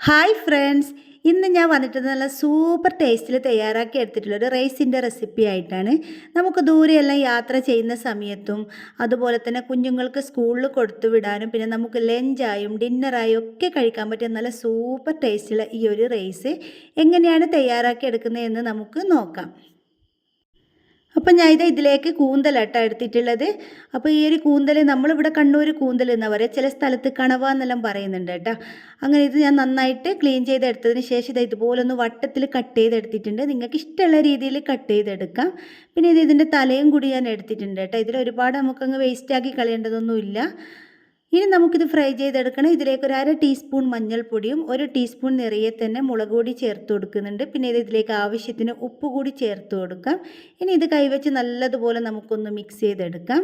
Hi friends, ഇന്ന് ഞാൻ വന്നിട്ട് നല്ല സൂപ്പർ ടേസ്റ്റിൽ തയ്യാറാക്കി എടുത്തിട്ടുള്ളൊരു റൈസിൻ്റെ റെസിപ്പി ആയിട്ടാണ്. നമുക്ക് ദൂരെയെല്ലാം യാത്ര ചെയ്യുന്ന സമയത്തും അതുപോലെ തന്നെ കുഞ്ഞുങ്ങൾക്ക് സ്കൂളിൽ കൊടുത്തു വിടാനും പിന്നെ നമുക്ക് ലഞ്ചായും ഡിന്നറായും ഒക്കെ കഴിക്കാൻ പറ്റിയ നല്ല സൂപ്പർ ടേസ്റ്റുള്ള ഈ ഒരു റൈസ് എങ്ങനെയാണ് തയ്യാറാക്കി എടുക്കുന്നതെന്ന് നമുക്ക് നോക്കാം. അപ്പം ഞാൻ ഇതിലേക്ക് കൂന്തലാട്ടോ എടുത്തിട്ടുള്ളത്. അപ്പോൾ ഈ ഒരു കൂന്തൽ നമ്മളിവിടെ കണ്ണൂർ കൂന്തൽ എന്നാ പറയുക, ചില സ്ഥലത്ത് കണവ എന്നെല്ലാം പറയുന്നുണ്ട് കേട്ടോ. അങ്ങനെ ഇത് ഞാൻ നന്നായിട്ട് ക്ലീൻ ചെയ്തെടുത്തതിന് ശേഷം ഇതുപോലെ ഒന്ന് വട്ടത്തിൽ കട്ട് ചെയ്തെടുത്തിട്ടുണ്ട്. നിങ്ങൾക്ക് ഇഷ്ടമുള്ള രീതിയിൽ കട്ട് ചെയ്തെടുക്കാം. പിന്നെ ഇതിൻ്റെ തലയും കൂടി ഞാൻ എടുത്തിട്ടുണ്ട് കേട്ടോ. ഇതിൽ ഒരുപാട് നമുക്കങ്ങ് വേസ്റ്റാക്കി കളയേണ്ടതൊന്നുമില്ല. ഇനി നമുക്കിത് ഫ്രൈ ചെയ്തെടുക്കണം. ഇതിലേക്ക് ഒരു 1/2 ടീസ്പൂൺ മഞ്ഞൾപ്പൊടിയും 1 ടീസ്പൂൺ നിറയെ തന്നെ മുളക് പൊടി ചേർത്ത് കൊടുക്കുന്നുണ്ട്. പിന്നെ ഇതിലേക്ക് ആവശ്യത്തിന് ഉപ്പ് കൂടി ചേർത്ത് കൊടുക്കാം. ഇനി ഇത് കൈവച്ച് നല്ലതുപോലെ നമുക്കൊന്ന് മിക്സ് ചെയ്തെടുക്കാം.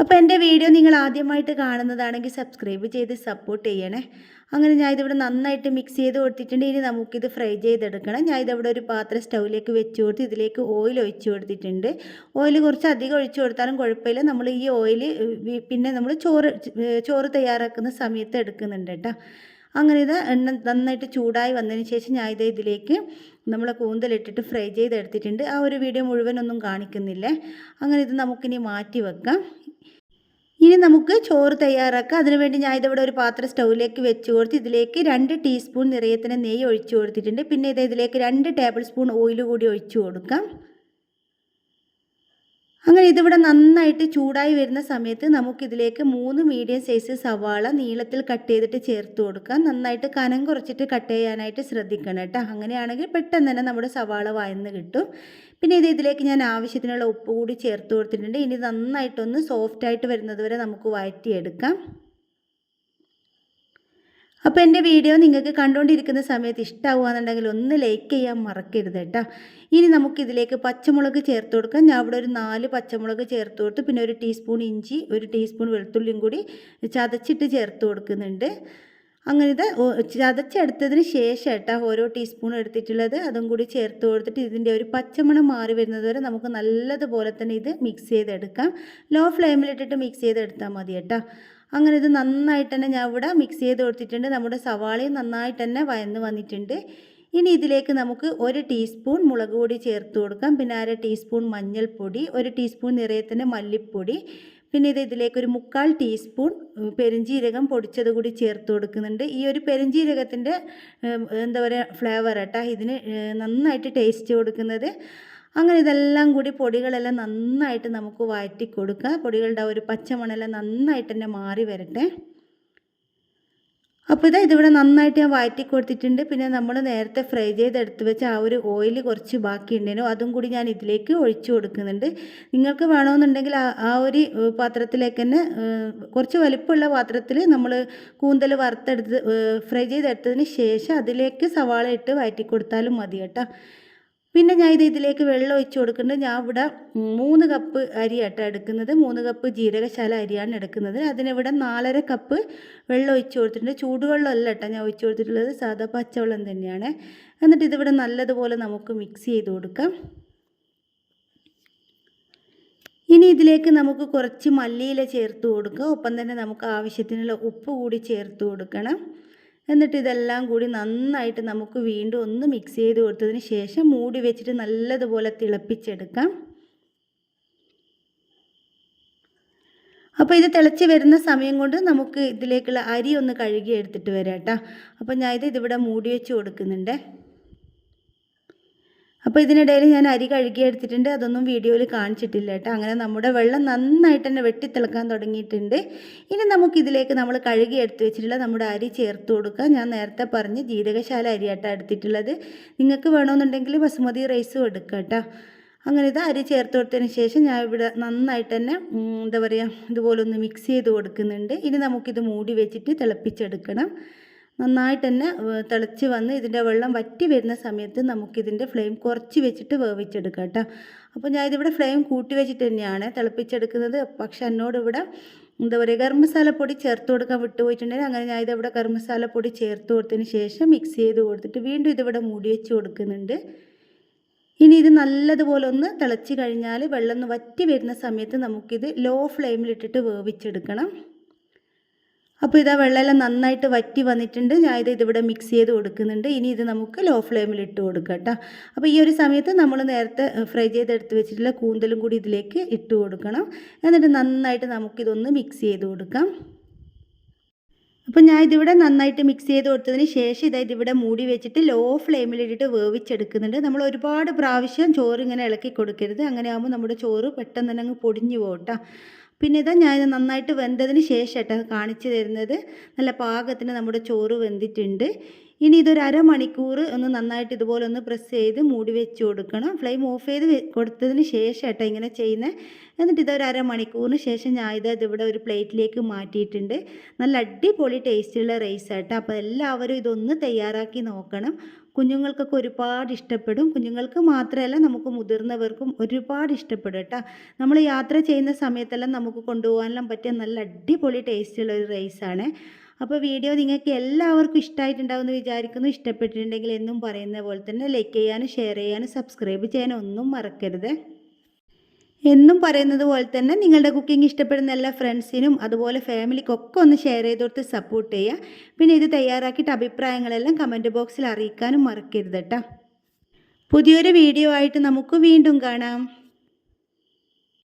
അപ്പോൾ എൻ്റെ വീഡിയോ നിങ്ങൾ ആദ്യമായിട്ട് കാണുന്നതാണെങ്കിൽ സബ്സ്ക്രൈബ് ചെയ്ത് സപ്പോർട്ട് ചെയ്യണേ. അങ്ങനെ ഞാൻ ഇതിവിടെ നന്നായിട്ട് മിക്സ് ചെയ്ത് കൊടുത്തിട്ടുണ്ട്. ഇനി നമുക്കിത് ഫ്രൈ ചെയ്തെടുക്കണം. ഞാൻ ഇതിവിടെ ഒരു പാത്രം സ്റ്റൗവിലേക്ക് വെച്ച് കൊടുത്ത് ഇതിലേക്ക് ഓയിൽ ഒഴിച്ച് കൊടുത്തിട്ടുണ്ട്. ഓയിൽ കുറച്ച് അധികം ഒഴിച്ച് കൊടുത്താലും കുഴപ്പമില്ല. നമ്മൾ ഈ ഓയിൽ പിന്നെ നമ്മൾ ചോറ് തയ്യാറാക്കുന്ന സമയത്ത് എടുക്കുന്നുണ്ട് കേട്ടോ. അങ്ങനെ ഇത് എണ്ണ നന്നായിട്ട് ചൂടായി വന്നതിന് ശേഷം ഞാൻ ഇതിലേക്ക് നമ്മൾ കൂന്തലിട്ടിട്ട് ഫ്രൈ ചെയ്തെടുത്തിട്ടുണ്ട്. ആ ഒരു വീഡിയോ മുഴുവനൊന്നും കാണിക്കുന്നില്ലേ. അങ്ങനെ ഇത് നമുക്കിനി മാറ്റി വെക്കാം. ഇനി നമുക്ക് ചോറ് തയ്യാറാക്കാം. അതിനുവേണ്ടി ഞാൻ ഇതിവിടെ ഒരു പാത്രം സ്റ്റൗവിലേക്ക് വെച്ച് കൊടുത്ത് ഇതിലേക്ക് 2 ടീസ്പൂൺ നിറയെ നെയ്യ് ഒഴിച്ച് കൊടുത്തിട്ടുണ്ട്. പിന്നെ ഇതിലേക്ക് 2 ടേബിൾ സ്പൂൺ ഓയിൽ കൂടി ഒഴിച്ച് കൊടുക്കാം. അങ്ങനെ ഇതിവിടെ നന്നായിട്ട് ചൂടായി വരുന്ന സമയത്ത് നമുക്കിതിലേക്ക് 3 മീഡിയം സൈസ് സവാള നീളത്തിൽ കട്ട് ചെയ്തിട്ട് ചേർത്ത് കൊടുക്കാം. നന്നായിട്ട് കനം കുറച്ചിട്ട് കട്ട് ചെയ്യാനായിട്ട് ശ്രദ്ധിക്കണം കേട്ടോ. അങ്ങനെയാണെങ്കിൽ പെട്ടെന്ന് തന്നെ നമ്മുടെ സവാള വഴന്ന് കിട്ടും. പിന്നെ ഇതിലേക്ക് ഞാൻ ആവശ്യത്തിനുള്ള ഉപ്പ് കൂടി ചേർത്ത് കൊടുത്തിട്ടുണ്ട്. ഇനി നന്നായിട്ടൊന്ന് സോഫ്റ്റായിട്ട് വരുന്നത് വരെ നമുക്ക് വഴറ്റിയെടുക്കാം. അപ്പോൾ എൻ്റെ വീഡിയോ നിങ്ങൾക്ക് കണ്ടുകൊണ്ടിരിക്കുന്ന സമയത്ത് ഇഷ്ടമാവുകയാണെന്നുണ്ടെങ്കിൽ ഒന്ന് ലൈക്ക് ചെയ്യാൻ മറക്കരുത് കേട്ടോ. ഇനി നമുക്കിതിലേക്ക് പച്ചമുളക് ചേർത്ത് കൊടുക്കാം. ഞാൻ ഇവിടെ ഒരു 4 പച്ചമുളക് ചേർത്ത് കൊടുത്തു. പിന്നെ 1 ടീസ്പൂൺ ഇഞ്ചി 1 ടീസ്പൂൺ വെളുത്തുള്ളിയും കൂടി ചതച്ചിട്ട് ചേർത്ത് കൊടുക്കുന്നുണ്ട്. അങ്ങനെ ഇത് ചതച്ചെടുത്തതിന് ശേഷം കേട്ടോ ഓരോ ടീസ്പൂൺ എടുത്തിട്ടുള്ളത് അതും കൂടി ചേർത്ത് കൊടുത്തിട്ട് ഇതിൻ്റെ ഒരു പച്ചമണം മാറി വരുന്നത് വരെ നമുക്ക് നല്ലതുപോലെ തന്നെ ഇത് മിക്സ് ചെയ്തെടുക്കാം. ലോ ഫ്ലെയിമിലിട്ടിട്ട് മിക്സ് ചെയ്തെടുത്താൽ മതി കേട്ടോ. അങ്ങനെ ഇത് നന്നായിട്ട് തന്നെ ഞാൻ ഇവിടെ മിക്സ് ചെയ്ത് കൊടുത്തിട്ടുണ്ട്. നമ്മുടെ സവാളയും നന്നായിട്ട് തന്നെ വഴന്ന് വന്നിട്ടുണ്ട്. ഇനി ഇതിലേക്ക് നമുക്ക് 1 ടീസ്പൂൺ മുളക് പൊടി ചേർത്ത് കൊടുക്കാം. പിന്നെ 1/2 ടീസ്പൂൺ മഞ്ഞൾപ്പൊടി 1 ടീസ്പൂൺ നിറയെ തന്നെ മല്ലിപ്പൊടി പിന്നെ ഇതിലേക്ക് ഒരു 1/4 ടീസ്പൂൺ പെരുംജീരകം പൊടിച്ചത് കൂടി ചേർത്ത് കൊടുക്കുന്നുണ്ട്. ഈ ഒരു പെരുംജീരകത്തിൻ്റെ എന്താ പറയുക ഫ്ലേവർ കേട്ടോ ഇതിന് നന്നായിട്ട് ടേസ്റ്റ് കൊടുക്കുന്നത്. അങ്ങനെ ഇതെല്ലാം കൂടി പൊടികളെല്ലാം നന്നായിട്ട് നമുക്ക് വഴറ്റി കൊടുക്കുക. പൊടികളുടെ ഒരു പച്ചമണെല്ലാം നന്നായിട്ട് തന്നെ മാറി വരട്ടെ. അപ്പോൾ ഇതിവിടെ നന്നായിട്ട് ഞാൻ വഴറ്റി കൊടുത്തിട്ടുണ്ട്. പിന്നെ നമ്മൾ നേരത്തെ ഫ്രൈ ചെയ്തെടുത്ത് വെച്ച ആ ഒരു ഓയിൽ കുറച്ച് ബാക്കി ഉണ്ടേനു അതും കൂടി ഞാൻ ഇതിലേക്ക് ഒഴിച്ചു കൊടുക്കുന്നുണ്ട്. നിങ്ങൾക്ക് വേണമെന്നുണ്ടെങ്കിൽ ആ ഒരു പാത്രത്തിലേക്ക് തന്നെ കുറച്ച് വലിപ്പമുള്ള പാത്രത്തിൽ നമ്മൾ കൂന്തൽ വറുത്തെടുത്ത് ഫ്രൈ ചെയ്തെടുത്തതിന് ശേഷം അതിലേക്ക് സവാള ഇട്ട് വഴറ്റി കൊടുത്താലും മതി കേട്ടോ. പിന്നെ ഞാൻ ഇതിലേക്ക് വെള്ളം ഒഴിച്ച് കൊടുക്കുന്നുണ്ട്. ഞാൻ ഇവിടെ 3 കപ്പ് അരിയാട്ടോ എടുക്കുന്നത്. 3 കപ്പ് ജീരകശാല അരിയാണ് എടുക്കുന്നത്. അതിനിവിടെ 4.5 കപ്പ് വെള്ളം ഒഴിച്ച് കൊടുത്തിട്ടുണ്ട്. ചൂടുവെള്ളം അല്ല കേട്ടോ ഞാൻ ഒഴിച്ച് കൊടുത്തിട്ടുള്ളത്, സാധാ പച്ചവെള്ളം തന്നെയാണ്. എന്നിട്ട് ഇതിവിടെ നല്ലതുപോലെ നമുക്ക് മിക്സ് ചെയ്ത് കൊടുക്കാം. ഇനി ഇതിലേക്ക് നമുക്ക് കുറച്ച് മല്ലിയില ചേർത്ത് കൊടുക്കുക. ഒപ്പം തന്നെ നമുക്ക് ആവശ്യത്തിനുള്ള ഉപ്പ് കൂടി ചേർത്ത് കൊടുക്കണം. എന്നിട്ട് ഇതെല്ലാം കൂടി നന്നായിട്ട് നമുക്ക് വീണ്ടും ഒന്ന് മിക്സ് ചെയ്ത് കൊടുത്തതിന് ശേഷം മൂടി വെച്ചിട്ട് നല്ലതുപോലെ തിളപ്പിച്ചെടുക്കാം. അപ്പോൾ ഇത് തിളച്ച് വരുന്ന സമയം കൊണ്ട് നമുക്ക് ഇതിലേക്കുള്ള അരി ഒന്ന് കഴുകി എടുത്തിട്ട് വരാം കേട്ടോ. അപ്പോൾ ഞാൻ ഇതിവിടെ മൂടി വെച്ച് കൊടുക്കുന്നുണ്ട്. അപ്പോൾ ഇതിനിടയിൽ ഞാൻ അരി കഴുകി എടുത്തിട്ടുണ്ട്. അതൊന്നും വീഡിയോയിൽ കാണിച്ചിട്ടില്ല കേട്ടോ. അങ്ങനെ നമ്മുടെ വെള്ളം നന്നായിട്ട് തന്നെ വെട്ടിത്തിളക്കാൻ തുടങ്ങിയിട്ടുണ്ട്. ഇനി നമുക്കിതിലേക്ക് നമ്മൾ കഴുകി എടുത്ത് വെച്ചിട്ടുള്ള നമ്മുടെ അരി ചേർത്ത് കൊടുക്കുക. ഞാൻ നേരത്തെ പറഞ്ഞ് ജീരകശാല അരിയാട്ടോ എടുത്തിട്ടുള്ളത്. നിങ്ങൾക്ക് വേണമെന്നുണ്ടെങ്കിൽ ബസുമതി റൈസും എടുക്കുക കേട്ടോ. അങ്ങനെ ഇത് അരി ചേർത്ത് കൊടുത്തതിന് ശേഷം ഞാൻ ഇവിടെ നന്നായിട്ട് തന്നെ എന്താ പറയുക ഇതുപോലെ ഒന്ന് മിക്സ് ചെയ്ത് കൊടുക്കുന്നുണ്ട്. ഇനി നമുക്കിത് മൂടി വെച്ചിട്ട് തിളപ്പിച്ചെടുക്കണം. നന്നായിട്ട് തന്നെ തിളച്ച് വന്ന് ഇതിൻ്റെ വെള്ളം വറ്റി വരുന്ന സമയത്ത് നമുക്കിതിൻ്റെ ഫ്ലെയിം കുറച്ച് വെച്ചിട്ട് വേവിച്ചെടുക്കാം കേട്ടോ. അപ്പോൾ ഞാൻ ഇതിവിടെ ഫ്ലെയിം കൂട്ടി വെച്ചിട്ട് തന്നെയാണ് തിളപ്പിച്ചെടുക്കുന്നത്. പക്ഷെ എന്നോട് ഇവിടെ എന്താ പറയുക ഗരം മസാലപ്പൊടി ചേർത്ത് കൊടുക്കാൻ വിട്ടുപോയിട്ടുണ്ടെങ്കിൽ അങ്ങനെ ഞാൻ ഇതിവിടെ ഗരം മസാലപ്പൊടി ചേർത്ത് കൊടുത്തതിന് ശേഷം മിക്സ് ചെയ്ത് കൊടുത്തിട്ട് വീണ്ടും ഇതിവിടെ മൂടി വെച്ച് കൊടുക്കുന്നുണ്ട്. ഇനി ഇത് നല്ലതുപോലെ ഒന്ന് തിളച്ച് കഴിഞ്ഞാൽ വെള്ളം ഒന്ന് വറ്റി വരുന്ന സമയത്ത് നമുക്കിത് ലോ ഫ്ലെയിമിലിട്ടിട്ട് വേവിച്ചെടുക്കണം. അപ്പോൾ ഇതാ വെള്ളമെല്ലാം നന്നായിട്ട് വറ്റി വന്നിട്ടുണ്ട്. ഞാൻ ഇതിവിടെ മിക്സ് ചെയ്ത് കൊടുക്കുന്നുണ്ട്. ഇനി ഇത് നമുക്ക് ലോ ഫ്ലെയിമിൽ ഇട്ട് കൊടുക്കാം കേട്ടോ. അപ്പോൾ ഈ ഒരു സമയത്ത് നമ്മൾ നേരത്തെ ഫ്രൈ ചെയ്തെടുത്ത് വെച്ചിട്ടുള്ള കൂന്തലും കൂടി ഇതിലേക്ക് ഇട്ട് കൊടുക്കണം. എന്നിട്ട് നന്നായിട്ട് നമുക്കിതൊന്ന് മിക്സ് ചെയ്ത് കൊടുക്കാം. അപ്പോൾ ഞാൻ ഇതിവിടെ നന്നായിട്ട് മിക്സ് ചെയ്ത് കൊടുത്തതിന് ശേഷം ഇതിവിടെ മൂടി വെച്ചിട്ട് ലോ ഫ്ലെയിമിലിട്ടിട്ട് വേവിച്ചെടുക്കുന്നുണ്ട്. നമ്മൾ ഒരുപാട് പ്രാവശ്യം ചോറ് ഇങ്ങനെ ഇളക്കി കൊടുക്കരുത്. അങ്ങനെ ആകുമ്പോൾ നമ്മുടെ ചോറ് പെട്ടെന്ന് തന്നെ അങ്ങ് പൊടിഞ്ഞു പോകും കേട്ടോ. പിന്നെ ഞാൻ ഇത് നന്നായിട്ട് വെന്തതിന് ശേഷം കേട്ടോ കാണിച്ചു തരുന്നത്. നല്ല പാകത്തിന് നമ്മുടെ ചോറ് വെന്തിട്ടുണ്ട്. ഇനി ഇതൊരു അരമണിക്കൂർ ഒന്ന് നന്നായിട്ട് ഇതുപോലെ ഒന്ന് പ്രസ് ചെയ്ത് മൂടി വെച്ച് കൊടുക്കണം. ഫ്ലെയിം ഓഫ് ചെയ്ത് കൊടുത്തതിന് ശേഷം കേട്ടോ ഇങ്ങനെ ചെയ്യുന്നത്. എന്നിട്ട് ഇതൊരു അരമണിക്കൂറിന് ശേഷം ഞാൻ ഇതിവിടെ ഒരു പ്ലേറ്റിലേക്ക് മാറ്റിയിട്ടുണ്ട്. നല്ല അടിപൊളി ടേസ്റ്റുള്ള റൈസ് കേട്ടോ. അപ്പോൾ എല്ലാവരും ഇതൊന്ന് തയ്യാറാക്കി നോക്കണം. കുഞ്ഞുങ്ങൾക്കൊക്കെ ഒരുപാട് ഇഷ്ടപ്പെടും. കുഞ്ഞുങ്ങൾക്ക് മാത്രമല്ല നമുക്ക് മുതിർന്നവർക്കും ഒരുപാട് ഇഷ്ടപ്പെടും കേട്ടോ. നമ്മൾ യാത്ര ചെയ്യുന്ന സമയത്തെല്ലാം നമുക്ക് കൊണ്ടുപോകാനെല്ലാം പറ്റിയ നല്ല അടിപൊളി ടേസ്റ്റുള്ള ഒരു റൈസാണ്. അപ്പോൾ വീഡിയോ നിങ്ങൾക്ക് എല്ലാവർക്കും ഇഷ്ടമായിട്ടുണ്ടാവുമെന്ന് വിചാരിക്കുന്നു. ഇഷ്ടപ്പെട്ടിട്ടുണ്ടെങ്കിൽ എന്നും പറയുന്ന പോലെ തന്നെ ലൈക്ക് ചെയ്യാനും ഷെയർ ചെയ്യാനും സബ്സ്ക്രൈബ് ചെയ്യാനും ഒന്നും മറക്കരുത്. എന്നും പറയുന്നത് പോലെ തന്നെ നിങ്ങളുടെ കുക്കിംഗ് ഇഷ്ടപ്പെടുന്ന എല്ലാ ഫ്രണ്ട്സിനും അതുപോലെ ഫാമിലിക്കൊക്കെ ഒന്ന് ഷെയർ ചെയ്ത് കൊടുത്ത് സപ്പോർട്ട് ചെയ്യുക. പിന്നെ ഇത് തയ്യാറാക്കിയിട്ട് അഭിപ്രായങ്ങളെല്ലാം കമൻറ്റ് ബോക്സിൽ അറിയിക്കാനും മറക്കരുത് കേട്ടോ. പുതിയൊരു വീഡിയോ ആയിട്ട് നമുക്ക് വീണ്ടും കാണാം.